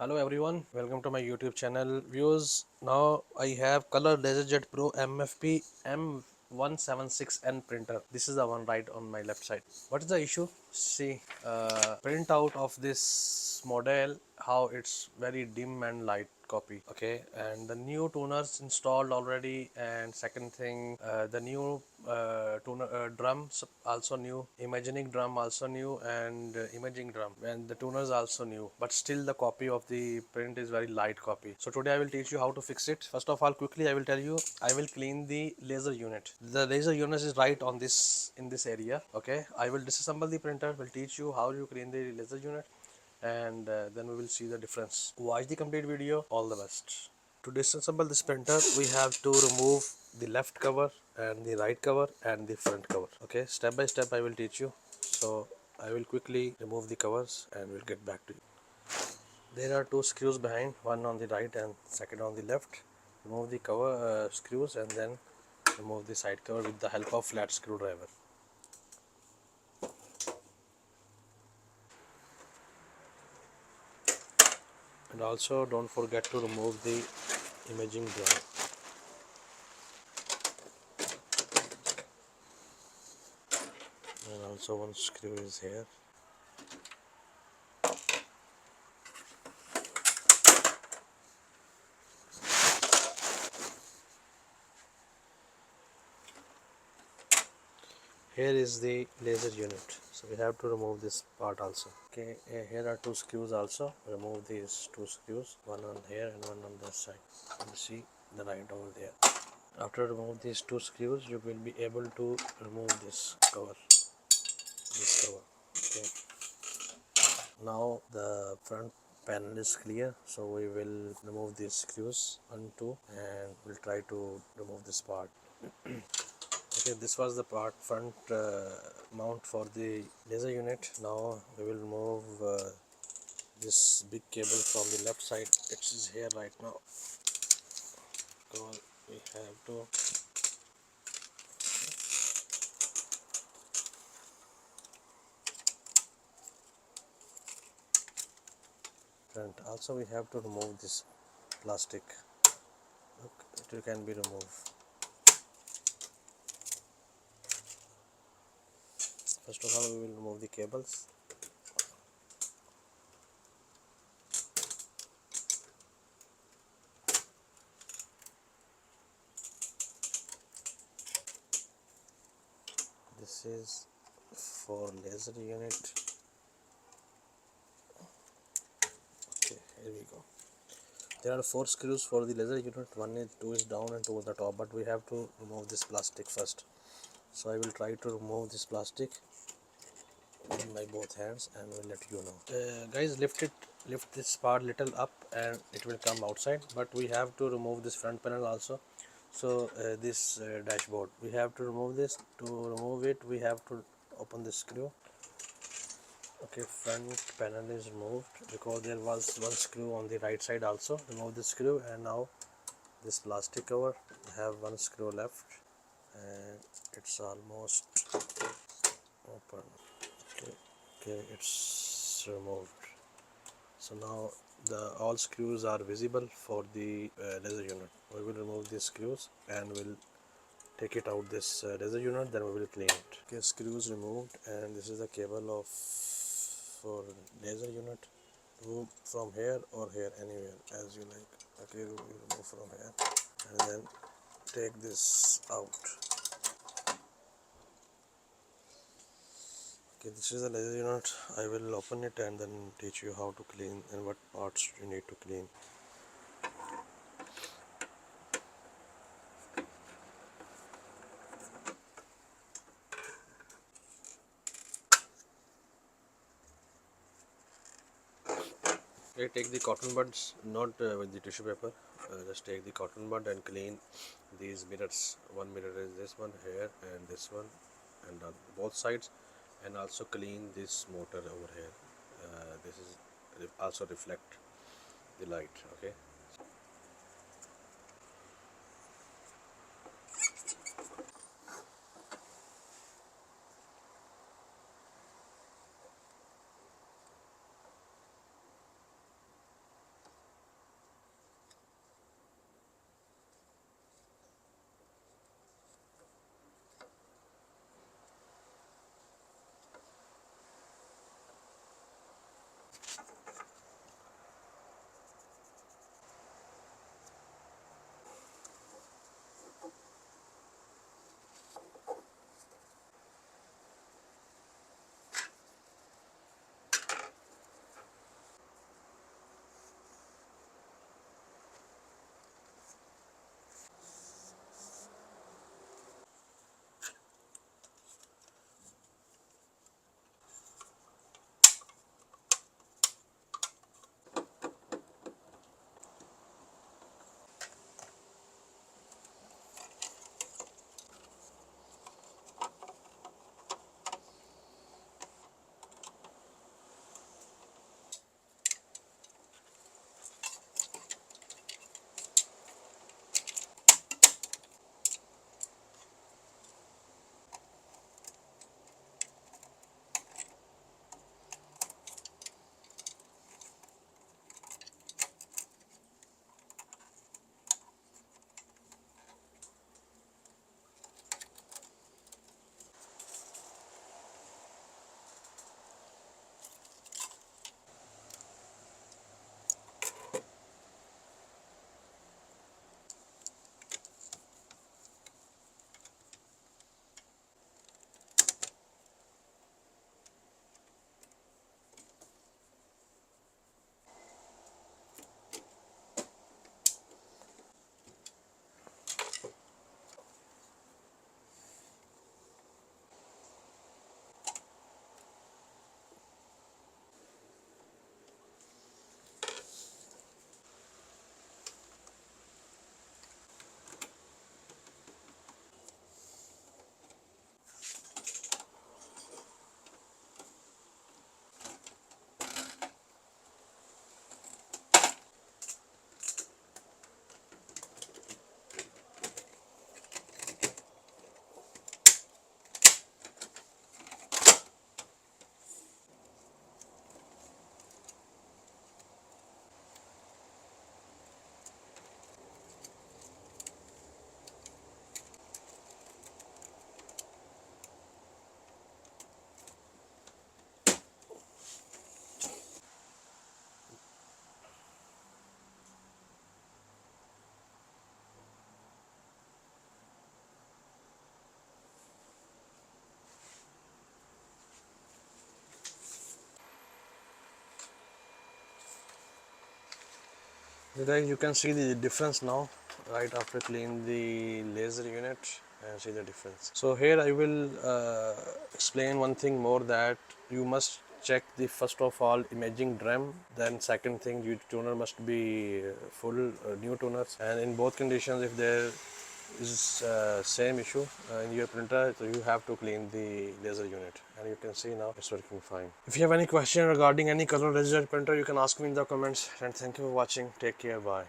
Hello everyone, welcome to my YouTube channel. Viewers, now I have Color LaserJet Pro MFP M176N printer. This is the one right on my left side. What is the issue? See, print out of this model how it's very dim and light copy. Okay, and the new tuners installed already, and second thing, the new tuner drums also new, imaging drum also new, and imaging drum and the tuners also new, but still the copy of the print is very light copy. So today I will teach you how to fix it. First of all, quickly I will tell you, I will clean the laser unit. The laser unit is right on this, in this area. Okay, I will disassemble the printer, will teach you how you clean the laser unit, and then we will see the difference. Watch the complete video. All the best. To disassemble this printer, we have to remove the left cover and the right cover and the front cover. Okay, step by step I will teach you. So I will quickly remove the covers and we'll get back to you. There are two screws behind, one on the right and second on the left. Remove the cover screws and then remove the side cover with the help of flat screwdriver. And also don't forget to remove the imaging drum. And also one screw is here. Here is the laser unit, so we have to remove this part also. Okay, here are two screws also. Remove these two screws, one on here and one on this side. You see the light over there. After remove these two screws, you will be able to remove this cover. Okay. Now the front panel is clear, so we will remove these screws 1, 2, and we'll try to remove this part. Okay, this was the part front mount for the laser unit. Now we will remove this big cable from the left side. It is here right now. So we have to front. Also we have to remove this plastic. Look, it can be removed. First of all, we will remove the cables. This is for laser unit. Okay, here we go. There are 4 screws for the laser unit. 1 is 2 is down and 2 is the top, but we have to remove this plastic first. So I will try to remove this plastic in my both hands and will let you know. Guys, lift this part little up and it will come outside, but we have to remove this front panel also. So this dashboard, we have to remove this. To remove it, we have to open this screw. Okay, front panel is removed because there was one screw on the right side also. Remove the screw, and now this plastic cover, I have one screw left and it's almost open. Okay, it's removed. So now the all screws are visible for the laser unit. We will remove these screws and we'll take it out this laser unit, then we will clean it. Okay, screws removed, and this is the cable of for laser unit. Remove from here or here, anywhere as you like. Okay, we will remove from here and then take this out. Okay, this is the laser unit. I will open it and then teach you how to clean and what parts you need to clean. Okay, take the cotton buds, not with the tissue paper. Just take the cotton bud and clean these mirrors. One mirror is this one here and this one, and on both sides, and also clean this motor over here. This is also reflect the light. Okay. Guys, you can see the difference now, right after clean the laser unit, and see the difference. So here I will explain one thing more, that you must check the first of all imaging drum, then second thing your tuner must be full new tuners, and in both conditions if there is same issue in your printer, so you have to clean the laser unit, and you can see now it's working fine. If you have any question regarding any color laser printer, you can ask me in the comments, and thank you for watching. Take care. Bye.